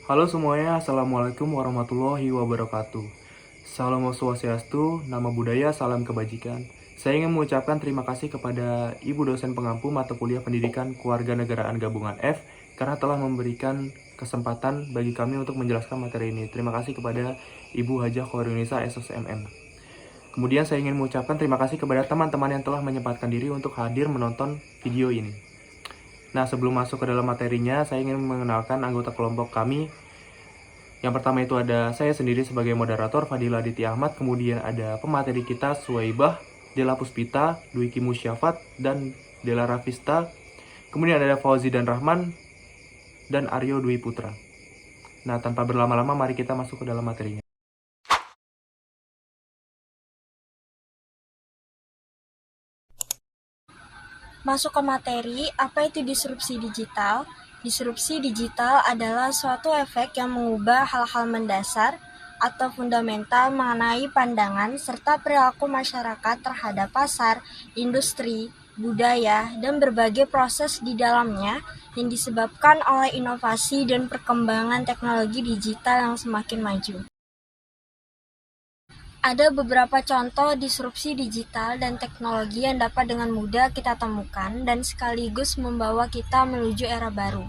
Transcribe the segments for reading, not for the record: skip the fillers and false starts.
Halo semuanya, Assalamualaikum warahmatullahi wabarakatuh. Salam Swastiastu, nama budaya, salam kebajikan. Saya ingin mengucapkan terima kasih kepada Ibu dosen pengampu mata kuliah pendidikan Kewarganegaraan Gabungan F karena telah memberikan kesempatan bagi kami untuk menjelaskan materi ini. Terima kasih kepada Ibu Hajah Khawirunisa SSMM. Kemudian saya ingin mengucapkan terima kasih kepada teman-teman yang telah menyempatkan diri untuk hadir menonton video ini. Nah, sebelum masuk ke dalam materinya, saya ingin mengenalkan anggota kelompok kami. Yang pertama itu ada saya sendiri sebagai moderator, Fadila Aditya Ahmad. Kemudian ada pemateri kita, Suwaibah, Dela Puspita, Dwiki Musyafat, dan Dela Rafista. Kemudian ada Fauzi dan Rahman, dan Aryo Dwi Putra. Nah, tanpa berlama-lama, mari kita masuk ke dalam materinya. Masuk ke materi, apa itu disrupsi digital? Disrupsi digital adalah suatu efek yang mengubah hal-hal mendasar atau fundamental mengenai pandangan serta perilaku masyarakat terhadap pasar, industri, budaya, dan berbagai proses di dalamnya yang disebabkan oleh inovasi dan perkembangan teknologi digital yang semakin maju. Ada beberapa contoh disrupsi digital dan teknologi yang dapat dengan mudah kita temukan dan sekaligus membawa kita menuju era baru,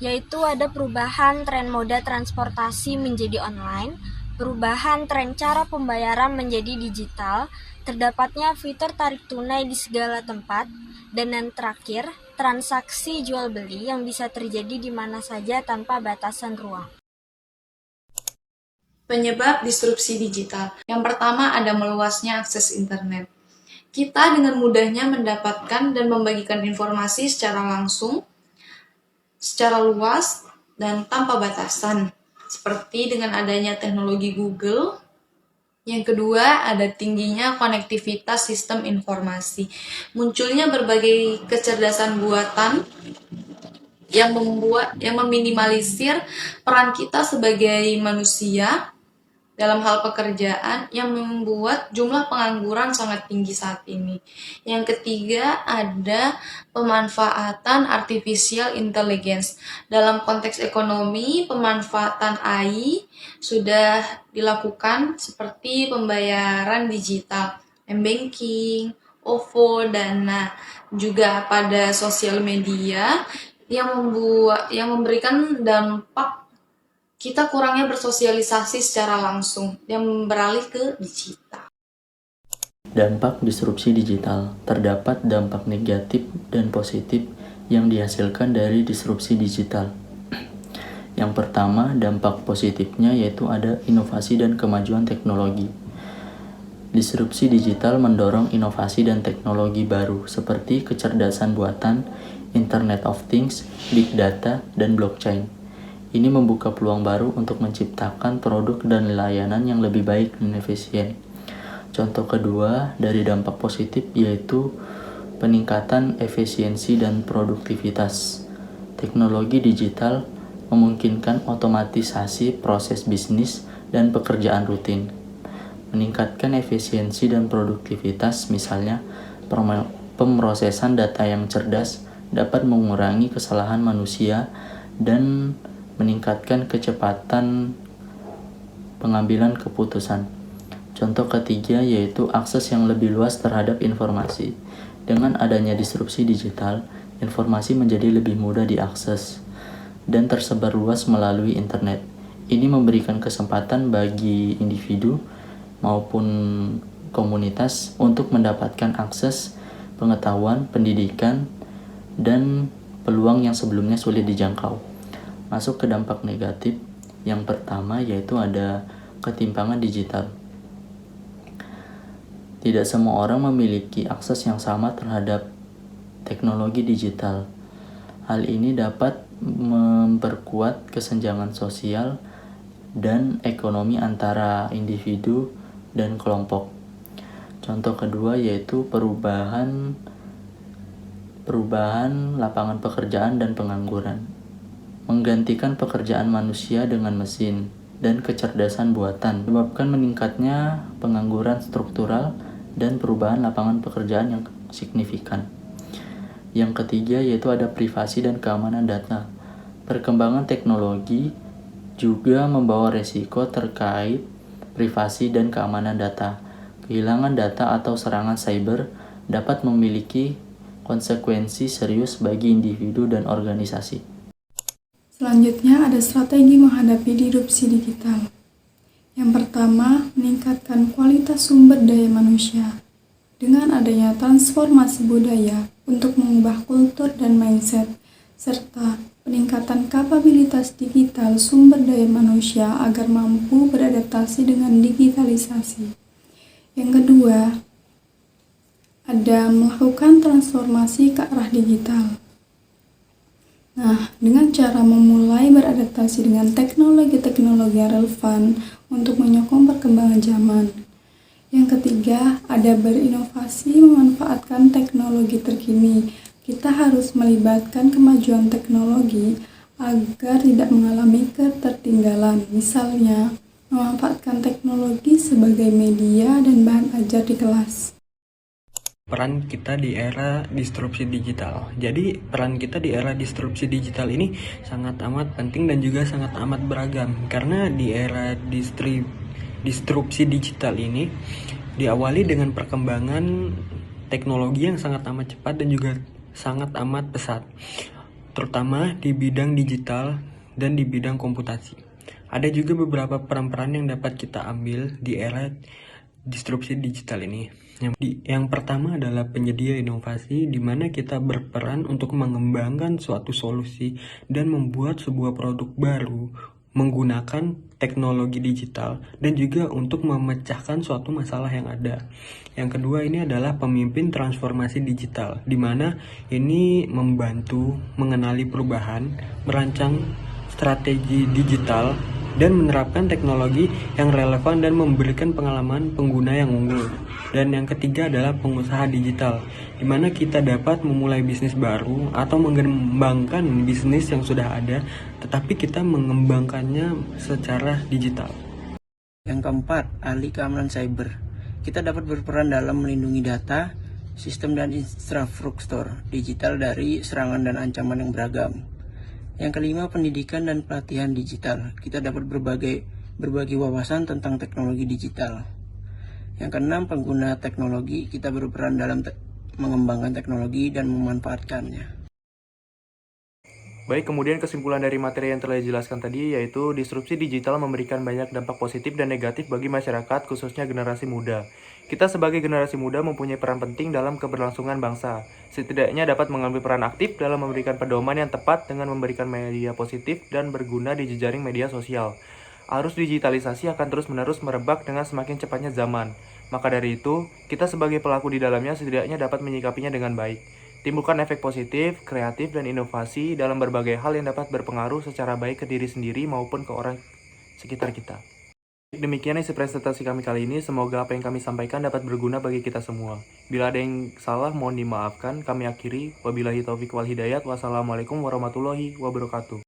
yaitu ada perubahan tren moda transportasi menjadi online, perubahan tren cara pembayaran menjadi digital, terdapatnya fitur tarik tunai di segala tempat, dan yang terakhir, transaksi jual beli yang bisa terjadi di mana saja tanpa batasan ruang. Penyebab disrupsi digital. Yang pertama ada meluasnya akses internet. Kita dengan mudahnya mendapatkan dan membagikan informasi secara langsung, secara luas, dan tanpa batasan. Seperti dengan adanya teknologi Google. Yang kedua, ada tingginya konektivitas sistem informasi. Munculnya berbagai kecerdasan buatan yang meminimalisir peran kita sebagai manusia dalam hal pekerjaan yang membuat jumlah pengangguran sangat tinggi saat ini. Yang ketiga, ada pemanfaatan artificial intelligence. Dalam konteks ekonomi, pemanfaatan AI sudah dilakukan seperti pembayaran digital, m-banking, OVO, Dana, juga pada sosial media yang memberikan dampak kita kurangnya bersosialisasi secara langsung dan beralih ke digital. Dampak disrupsi digital. Terdapat dampak negatif dan positif yang dihasilkan dari disrupsi digital. Yang pertama, dampak positifnya yaitu ada inovasi dan kemajuan teknologi. Disrupsi digital mendorong inovasi dan teknologi baru seperti kecerdasan buatan, Internet of Things, Big Data, dan blockchain. Ini membuka peluang baru untuk menciptakan produk dan layanan yang lebih baik dan efisien. Contoh kedua dari dampak positif yaitu peningkatan efisiensi dan produktivitas. Teknologi digital memungkinkan otomatisasi proses bisnis dan pekerjaan rutin. Meningkatkan efisiensi dan produktivitas, misalnya pemrosesan data yang cerdas dapat mengurangi kesalahan manusia dan meningkatkan kecepatan pengambilan keputusan. Contoh ketiga yaitu akses yang lebih luas terhadap informasi. Dengan adanya disrupsi digital, informasi menjadi lebih mudah diakses dan tersebar luas melalui internet. Ini memberikan kesempatan bagi individu maupun komunitas untuk mendapatkan akses pengetahuan, pendidikan, dan peluang yang sebelumnya sulit dijangkau. Masuk ke dampak negatif, yang pertama yaitu ada ketimpangan digital. Tidak semua orang memiliki akses yang sama terhadap teknologi digital. Hal ini dapat memperkuat kesenjangan sosial dan ekonomi antara individu dan kelompok. Contoh kedua yaitu perubahan lapangan pekerjaan dan pengangguran. Menggantikan pekerjaan manusia dengan mesin dan kecerdasan buatan menyebabkan meningkatnya pengangguran struktural dan perubahan lapangan pekerjaan yang signifikan. Yang ketiga yaitu ada privasi dan keamanan data. Perkembangan teknologi juga membawa resiko terkait privasi dan keamanan data. Kehilangan data atau serangan cyber dapat memiliki konsekuensi serius bagi individu dan organisasi. Selanjutnya ada strategi menghadapi disrupsi digital. Yang pertama, meningkatkan kualitas sumber daya manusia. Dengan adanya transformasi budaya untuk mengubah kultur dan mindset, serta peningkatan kapabilitas digital sumber daya manusia agar mampu beradaptasi dengan digitalisasi. Yang kedua, ada melakukan transformasi ke arah digital. Nah, dengan cara memulai beradaptasi dengan teknologi-teknologi yang relevan untuk menyokong perkembangan zaman. Yang ketiga, ada berinovasi memanfaatkan teknologi terkini. Kita harus melibatkan kemajuan teknologi agar tidak mengalami ketertinggalan. Misalnya, memanfaatkan teknologi sebagai media dan bahan ajar di kelas. Peran kita di era disrupsi digital. Jadi peran kita di era disrupsi digital ini sangat amat penting dan juga sangat amat beragam. Karena di era disrupsi digital ini diawali dengan perkembangan teknologi yang sangat amat cepat dan juga sangat amat pesat. Terutama di bidang digital dan di bidang komputasi. Ada juga beberapa peran-peran yang dapat kita ambil di era disrupsi digital ini. Yang pertama adalah penyedia inovasi, di mana kita berperan untuk mengembangkan suatu solusi dan membuat sebuah produk baru menggunakan teknologi digital dan juga untuk memecahkan suatu masalah yang ada. Yang kedua ini adalah pemimpin transformasi digital, di mana ini membantu mengenali perubahan, merancang strategi digital, dan menerapkan teknologi yang relevan dan memberikan pengalaman pengguna yang unggul. Dan yang ketiga adalah pengusaha digital, di mana kita dapat memulai bisnis baru atau mengembangkan bisnis yang sudah ada, tetapi kita mengembangkannya secara digital. Yang keempat, ahli keamanan cyber. Kita dapat berperan dalam melindungi data, sistem dan infrastruktur digital dari serangan dan ancaman yang beragam. Yang kelima, pendidikan dan pelatihan digital. Kita dapat berbagi wawasan tentang teknologi digital. Yang keenam, pengguna teknologi. Kita berperan dalam mengembangkan teknologi dan memanfaatkannya. Baik, kemudian kesimpulan dari materi yang telah dijelaskan tadi yaitu disrupsi digital memberikan banyak dampak positif dan negatif bagi masyarakat, khususnya generasi muda. Kita sebagai generasi muda mempunyai peran penting dalam keberlangsungan bangsa. Setidaknya dapat mengambil peran aktif dalam memberikan pedoman yang tepat dengan memberikan media positif dan berguna di jejaring media sosial. Arus digitalisasi akan terus-menerus merebak dengan semakin cepatnya zaman. Maka dari itu, kita sebagai pelaku di dalamnya setidaknya dapat menyikapinya dengan baik. Timbulkan efek positif, kreatif, dan inovasi dalam berbagai hal yang dapat berpengaruh secara baik ke diri sendiri maupun ke orang sekitar kita. Demikian isi presentasi kami kali ini, semoga apa yang kami sampaikan dapat berguna bagi kita semua. Bila ada yang salah, mohon dimaafkan. Kami akhiri. Wabillahi taufiq wal hidayat. Wassalamualaikum warahmatullahi wabarakatuh.